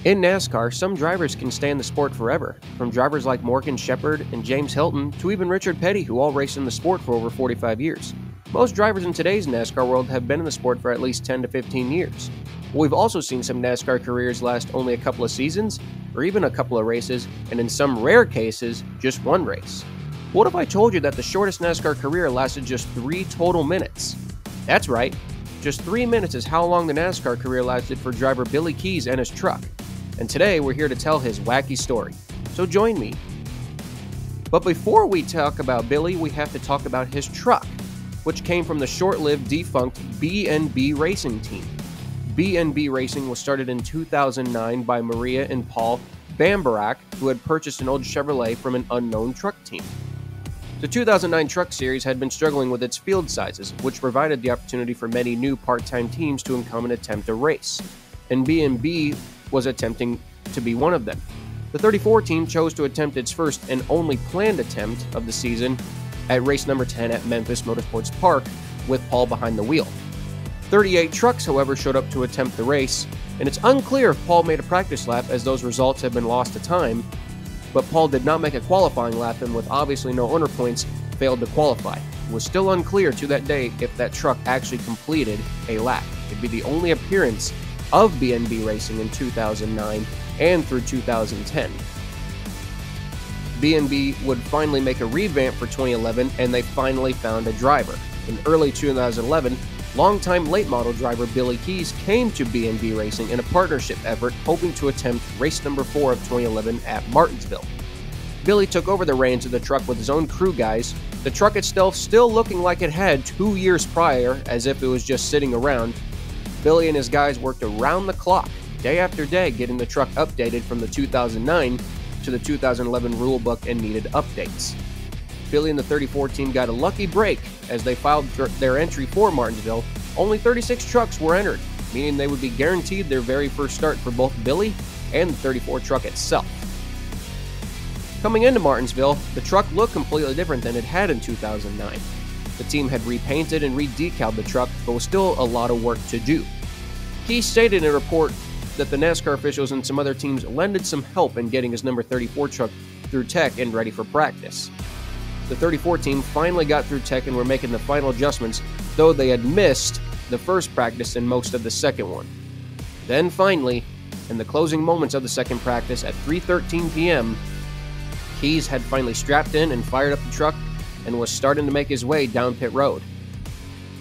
In NASCAR, some drivers can stay in the sport forever, from drivers like Morgan Shepherd and James Hilton to even Richard Petty, who all raced in the sport for over 45 years. Most drivers in today's NASCAR world have been in the sport for at least 10 to 15 years. We've also seen some NASCAR careers last only a couple of seasons, or even a couple of races, and in some rare cases, just one race. What if I told you that the shortest NASCAR career lasted just 3 total minutes? That's right, just 3 minutes is how long the NASCAR career lasted for driver Billy Keys and his truck. And today we're here to tell his wacky story. So join me. But before we talk about Billy, we have to talk about his truck, which came from the short-lived defunct B&B Racing team. B&B Racing was started in 2009 by Maria and Paul Bambarak, who had purchased an old Chevrolet from an unknown truck team. The 2009 truck series had been struggling with its field sizes, which provided the opportunity for many new part-time teams to come and attempt a race, and B&B was attempting to be one of them. The 34 team chose to attempt its first and only planned attempt of the season at race number 10 at Memphis Motorsports Park, with Paul behind the wheel. 38 trucks, however, showed up to attempt the race, and it's unclear if Paul made a practice lap as those results have been lost to time, but Paul did not make a qualifying lap and with obviously no owner points, failed to qualify. It was still unclear to that day if that truck actually completed a lap. It'd be the only appearance of B&B Racing in 2009 and through 2010. B&B would finally make a revamp for 2011, and they finally found a driver. In early 2011, longtime late model driver Billy Keys came to B&B Racing in a partnership effort, hoping to attempt race number 4 of 2011 at Martinsville. Billy took over the reins of the truck with his own crew guys, the truck itself still looking like it had 2 years prior, as if it was just sitting around. Billy and his guys worked around the clock, day after day, getting the truck updated from the 2009 to the 2011 rulebook and needed updates. Billy and the 34 team got a lucky break as they filed their entry for Martinsville. Only 36 trucks were entered, meaning they would be guaranteed their very first start for both Billy and the 34 truck itself. Coming into Martinsville, the truck looked completely different than it had in 2009. The team had repainted and re-decaled the truck, but was still a lot of work to do. He stated in a report that the NASCAR officials and some other teams lended some help in getting his number 34 truck through tech and ready for practice. The 34 team finally got through tech and were making the final adjustments, though they had missed the first practice and most of the second one. Then finally, in the closing moments of the second practice at 3:13 p.m., Keys had finally strapped in and fired up the truck and was starting to make his way down pit road.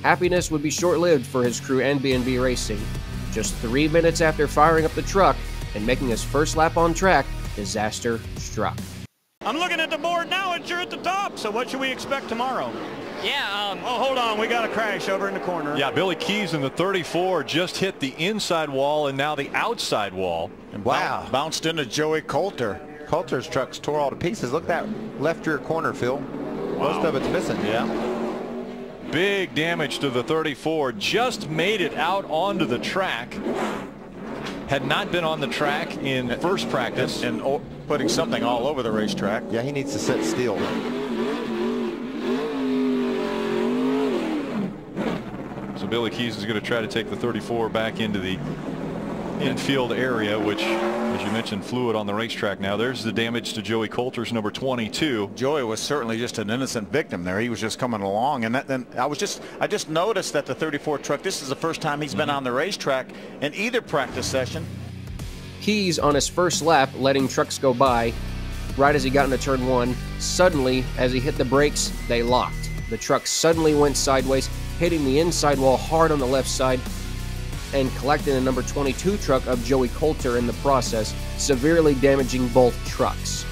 Happiness would be short-lived for his crew and B&B Racing. Just 3 minutes after firing up the truck and making his first lap on track, disaster struck. I'm looking at the board now and you're at the top, so what should we expect tomorrow? Yeah, oh, hold on, we got a crash over in the corner. Yeah, Billy Keys in the 34 just hit the inside wall and now the outside wall. And wow, bounced into Joey Coulter. Coulter's truck's tore all to pieces. Look at that left rear corner, Phil. Wow. Most of it's missing. Yeah. Big damage to the 34. Just made it out onto the track. Had not been on the track in first practice. And putting something all over the racetrack. Yeah, he needs to sit still. So Billy Keys is going to try to take the 34 back into the infield area, which, as you mentioned, fluid on the racetrack now. There's the damage to Joey Coulter's number 22. Joey was certainly just an innocent victim there. He was just coming along, and then I just noticed that the 34 truck, this is the first time he's been on the racetrack in either practice session. Keys on his first lap, letting trucks go by. Right as he got into turn 1, suddenly, as he hit the brakes, they locked. The truck suddenly went sideways, hitting the inside wall hard on the left side, and collecting the number 22 truck of Joey Coulter in the process, severely damaging both trucks.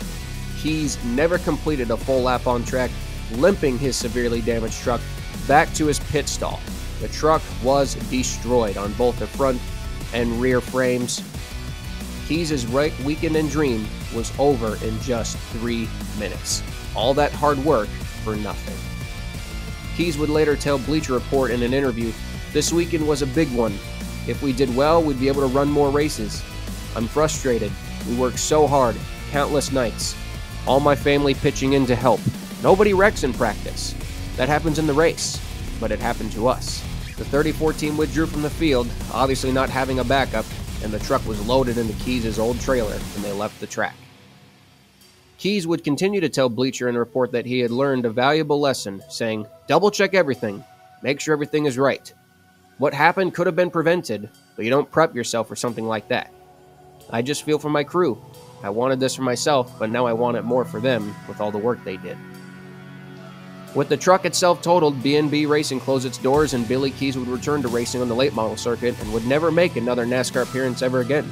Keys never completed a full lap on track, limping his severely damaged truck back to his pit stall. The truck was destroyed on both the front and rear frames. Keys' weekend and dream was over in just 3 minutes. All that hard work for nothing. Keys would later tell Bleacher Report in an interview, "This weekend was a big one. If we did well, we'd be able to run more races. I'm frustrated. We worked so hard, countless nights. All my family pitching in to help. Nobody wrecks in practice. That happens in the race, but it happened to us." The 34 team withdrew from the field, obviously not having a backup, and the truck was loaded into Keys' old trailer when they left the track. Keys would continue to tell Bleacher in the report that he had learned a valuable lesson, saying, "Double-check everything. Make sure everything is right. What happened could have been prevented, but you don't prep yourself for something like that. I just feel for my crew. I wanted this for myself, but now I want it more for them with all the work they did." With the truck itself totaled, B&B Racing closed its doors and Billy Keys would return to racing on the late model circuit and would never make another NASCAR appearance ever again.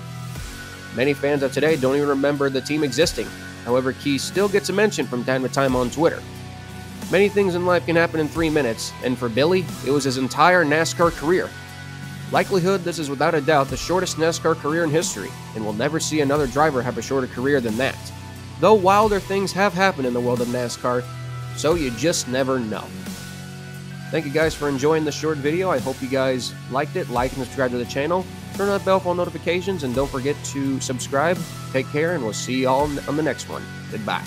Many fans of today don't even remember the team existing. However, Keys still gets a mention from time to time on Twitter. Many things in life can happen in 3 minutes, and for Billy, it was his entire NASCAR career. Likelihood, this is without a doubt the shortest NASCAR career in history, and we'll never see another driver have a shorter career than that. Though wilder things have happened in the world of NASCAR, so you just never know. Thank you guys for enjoying this short video. I hope you guys liked it. Like and subscribe to the channel. Turn on the bell for notifications, and don't forget to subscribe. Take care, and we'll see you all on the next one. Goodbye.